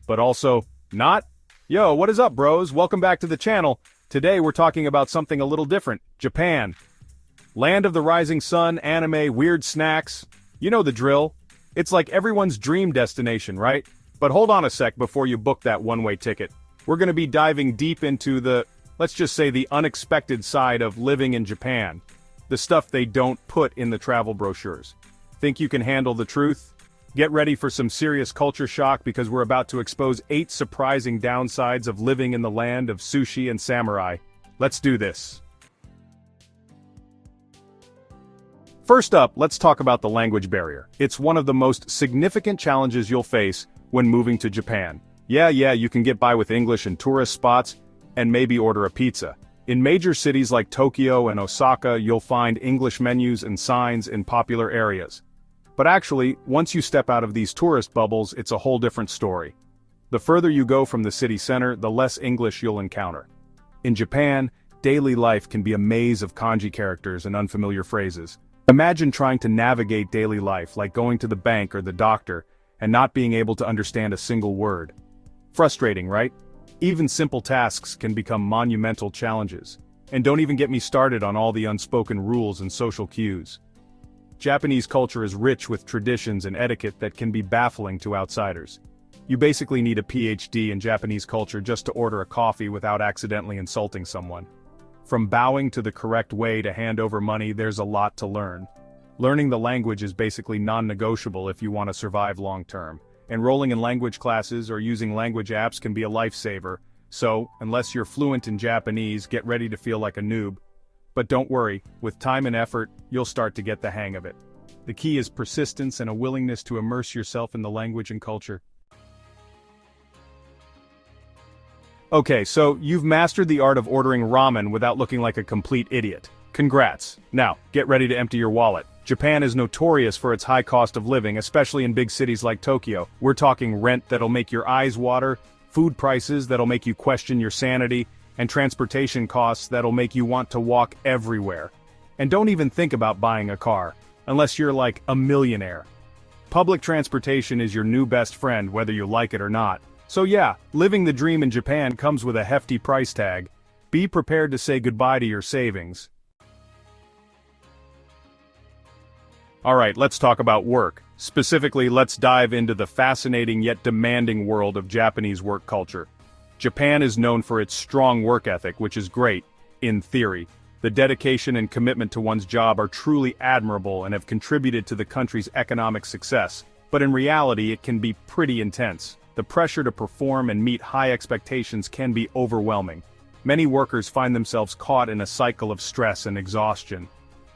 but also not. Yo, what is up, bros? Welcome back to the channel. Today we're talking about something a little different. Japan. Land of the rising sun, anime, weird snacks. You know the drill. It's like everyone's dream destination, right? But hold on a sec before you book that one-way ticket. We're gonna be diving deep into let's just say the unexpected side of living in Japan. The stuff they don't put in the travel brochures. Think you can handle the truth? Get ready for some serious culture shock because we're about to expose 8 surprising downsides of living in the land of sushi and samurai. Let's do this. First up, let's talk about the language barrier. It's one of the most significant challenges you'll face when moving to Japan. Yeah, you can get by with English in tourist spots, and maybe order a pizza. In major cities like Tokyo and Osaka, you'll find English menus and signs in popular areas. But actually, once you step out of these tourist bubbles, it's a whole different story. The further you go from the city center, the less English you'll encounter. In Japan, daily life can be a maze of kanji characters and unfamiliar phrases. Imagine trying to navigate daily life like going to the bank or the doctor, and not being able to understand a single word. Frustrating, right? Even simple tasks can become monumental challenges. And don't even get me started on all the unspoken rules and social cues. Japanese culture is rich with traditions and etiquette that can be baffling to outsiders. You basically need a PhD in Japanese culture just to order a coffee without accidentally insulting someone. From bowing to the correct way to hand over money, there's a lot to learn. Learning the language is basically non-negotiable if you want to survive long-term. Enrolling in language classes or using language apps can be a lifesaver, so, unless you're fluent in Japanese, get ready to feel like a noob. But don't worry, with time and effort, you'll start to get the hang of it. The key is persistence and a willingness to immerse yourself in the language and culture. Okay, so you've mastered the art of ordering ramen without looking like a complete idiot. Congrats. Now, get ready to empty your wallet. Japan is notorious for its high cost of living, especially in big cities like Tokyo. We're talking rent that'll make your eyes water, food prices that'll make you question your sanity, and transportation costs that'll make you want to walk everywhere. And don't even think about buying a car, unless you're like a millionaire. Public transportation is your new best friend whether you like it or not. So yeah, living the dream in Japan comes with a hefty price tag. Be prepared to say goodbye to your savings. Alright, let's talk about work. Specifically, let's dive into the fascinating yet demanding world of Japanese work culture. Japan is known for its strong work ethic, which is great, in theory. The dedication and commitment to one's job are truly admirable and have contributed to the country's economic success. But in reality, it can be pretty intense. The pressure to perform and meet high expectations can be overwhelming. Many workers find themselves caught in a cycle of stress and exhaustion.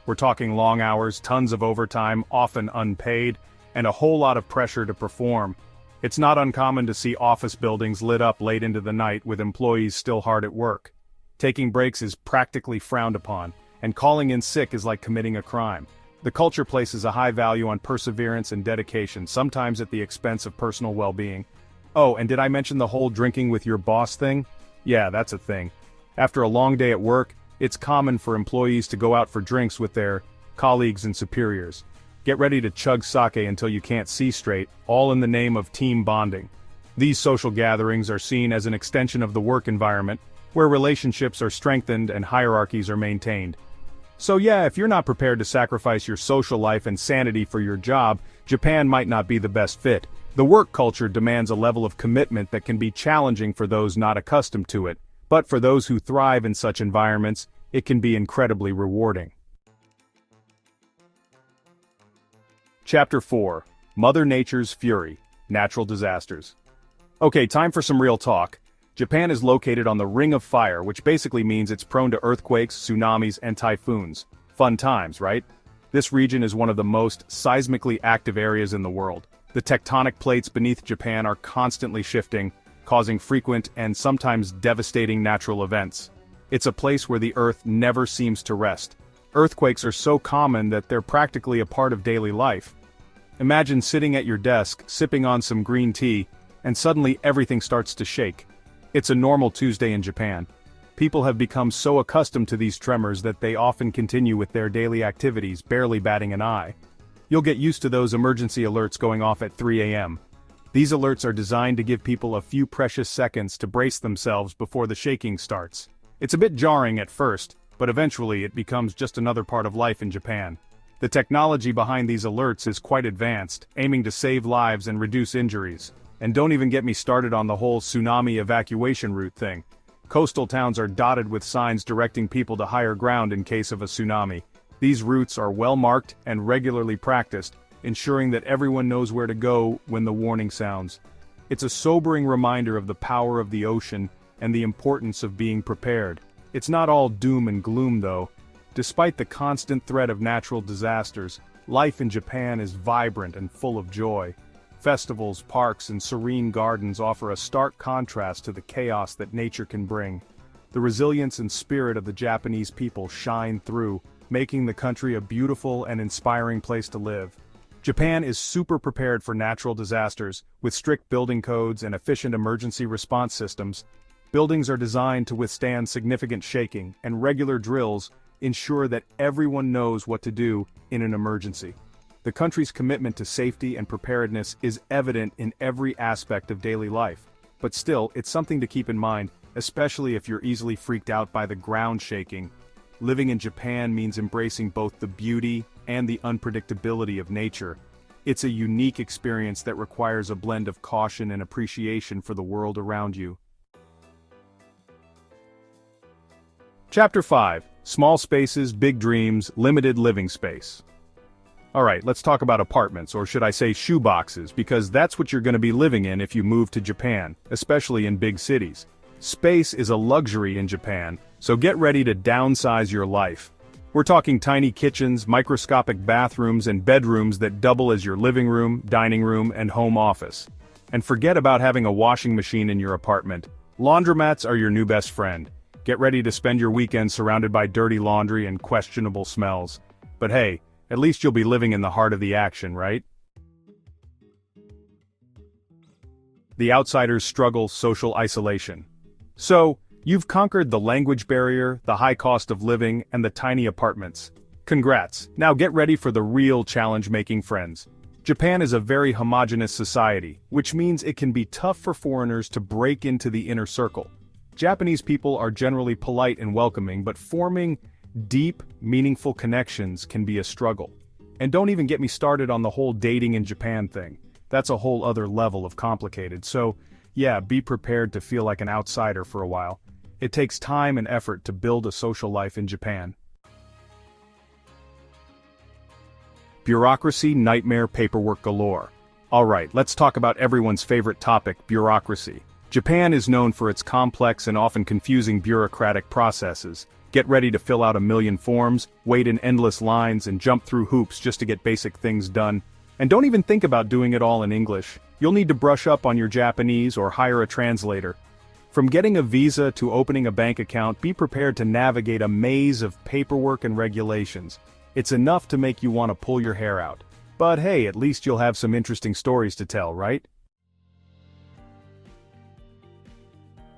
We're talking long hours, tons of overtime, often unpaid, and a whole lot of pressure to perform. It's not uncommon to see office buildings lit up late into the night with employees still hard at work. Taking breaks is practically frowned upon, and calling in sick is like committing a crime. The culture places a high value on perseverance and dedication, sometimes at the expense of personal well-being. Oh, and did I mention the whole drinking with your boss thing? Yeah, that's a thing. After a long day at work, it's common for employees to go out for drinks with their colleagues and superiors. Get ready to chug sake until you can't see straight, all in the name of team bonding. These social gatherings are seen as an extension of the work environment, where relationships are strengthened and hierarchies are maintained. So yeah, if you're not prepared to sacrifice your social life and sanity for your job, Japan might not be the best fit. The work culture demands a level of commitment that can be challenging for those not accustomed to it, but for those who thrive in such environments, it can be incredibly rewarding. Chapter 4. Mother Nature's Fury, Natural Disasters. Okay, time for some real talk. Japan is located on the Ring of Fire, which basically means it's prone to earthquakes, tsunamis, and typhoons. Fun times, right? This region is one of the most seismically active areas in the world. The tectonic plates beneath Japan are constantly shifting, causing frequent and sometimes devastating natural events. It's a place where the earth never seems to rest. Earthquakes are so common that they're practically a part of daily life. Imagine sitting at your desk, sipping on some green tea, and suddenly everything starts to shake. It's a normal Tuesday in Japan. People have become so accustomed to these tremors that they often continue with their daily activities, barely batting an eye. You'll get used to those emergency alerts going off at 3 a.m. These alerts are designed to give people a few precious seconds to brace themselves before the shaking starts. It's a bit jarring at first, but eventually it becomes just another part of life in Japan. The technology behind these alerts is quite advanced, aiming to save lives and reduce injuries. And don't even get me started on the whole tsunami evacuation route thing. Coastal towns are dotted with signs directing people to higher ground in case of a tsunami. These routes are well marked and regularly practiced, ensuring that everyone knows where to go when the warning sounds. It's a sobering reminder of the power of the ocean and the importance of being prepared. It's not all doom and gloom though. Despite the constant threat of natural disasters, life in Japan is vibrant and full of joy. Festivals, parks, and serene gardens offer a stark contrast to the chaos that nature can bring. The resilience and spirit of the Japanese people shine through, making the country a beautiful and inspiring place to live. Japan is super prepared for natural disasters, with strict building codes and efficient emergency response systems. Buildings are designed to withstand significant shaking, and regular drills ensure that everyone knows what to do in an emergency. The country's commitment to safety and preparedness is evident in every aspect of daily life. But still, it's something to keep in mind, especially if you're easily freaked out by the ground shaking. Living in Japan means embracing both the beauty and the unpredictability of nature. It's a unique experience that requires a blend of caution and appreciation for the world around you. Chapter 5: Small Spaces, Big Dreams, Limited Living Space. Alright, let's talk about apartments, or should I say shoeboxes, because that's what you're going to be living in if you move to Japan, especially in big cities. Space is a luxury in Japan, so get ready to downsize your life. We're talking tiny kitchens, microscopic bathrooms, and bedrooms that double as your living room, dining room, and home office. And forget about having a washing machine in your apartment. Laundromats are your new best friend. Get ready to spend your weekend surrounded by dirty laundry and questionable smells. But hey, at least you'll be living in the heart of the action, right? The outsider's struggle, social isolation. So, you've conquered the language barrier, the high cost of living, and the tiny apartments. Congrats, now get ready for the real challenge making friends. Japan is a very homogeneous society, which means it can be tough for foreigners to break into the inner circle. Japanese people are generally polite and welcoming, but forming deep, meaningful connections can be a struggle. And don't even get me started on the whole dating in Japan thing. That's a whole other level of complicated, so yeah, be prepared to feel like an outsider for a while. It takes time and effort to build a social life in Japan. Bureaucracy, nightmare, paperwork galore. Alright, let's talk about everyone's favorite topic, bureaucracy. Japan is known for its complex and often confusing bureaucratic processes. Get ready to fill out a million forms, wait in endless lines, and jump through hoops just to get basic things done. And don't even think about doing it all in English. You'll need to brush up on your Japanese or hire a translator. From getting a visa to opening a bank account, be prepared to navigate a maze of paperwork and regulations. It's enough to make you want to pull your hair out. But hey, at least you'll have some interesting stories to tell, right?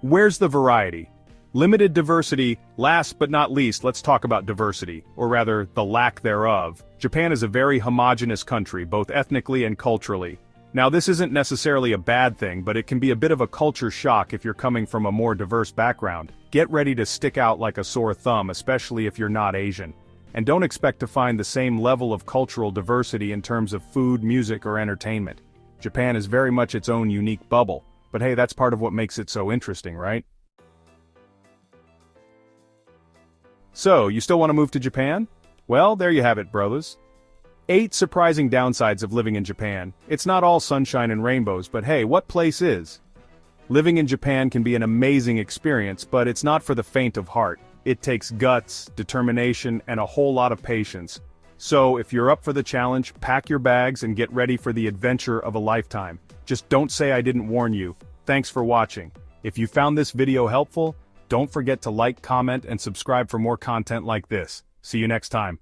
Where's the variety? Limited diversity. Last but not least, let's talk about diversity, or rather, the lack thereof. Japan is a very homogeneous country, both ethnically and culturally. Now this isn't necessarily a bad thing, but it can be a bit of a culture shock if you're coming from a more diverse background. Get ready to stick out like a sore thumb, especially if you're not Asian. And don't expect to find the same level of cultural diversity in terms of food, music, or entertainment. Japan is very much its own unique bubble, but hey, that's part of what makes it so interesting, right? So, you still want to move to Japan? Well, there you have it, brothers. 8 surprising downsides of living in Japan. It's not all sunshine and rainbows, but hey, what place is? Living in Japan can be an amazing experience, but it's not for the faint of heart. It takes guts, determination, and a whole lot of patience. So, if you're up for the challenge, pack your bags and get ready for the adventure of a lifetime. Just don't say I didn't warn you. Thanks for watching. If you found this video helpful, don't forget to like, comment, and subscribe for more content like this. See you next time.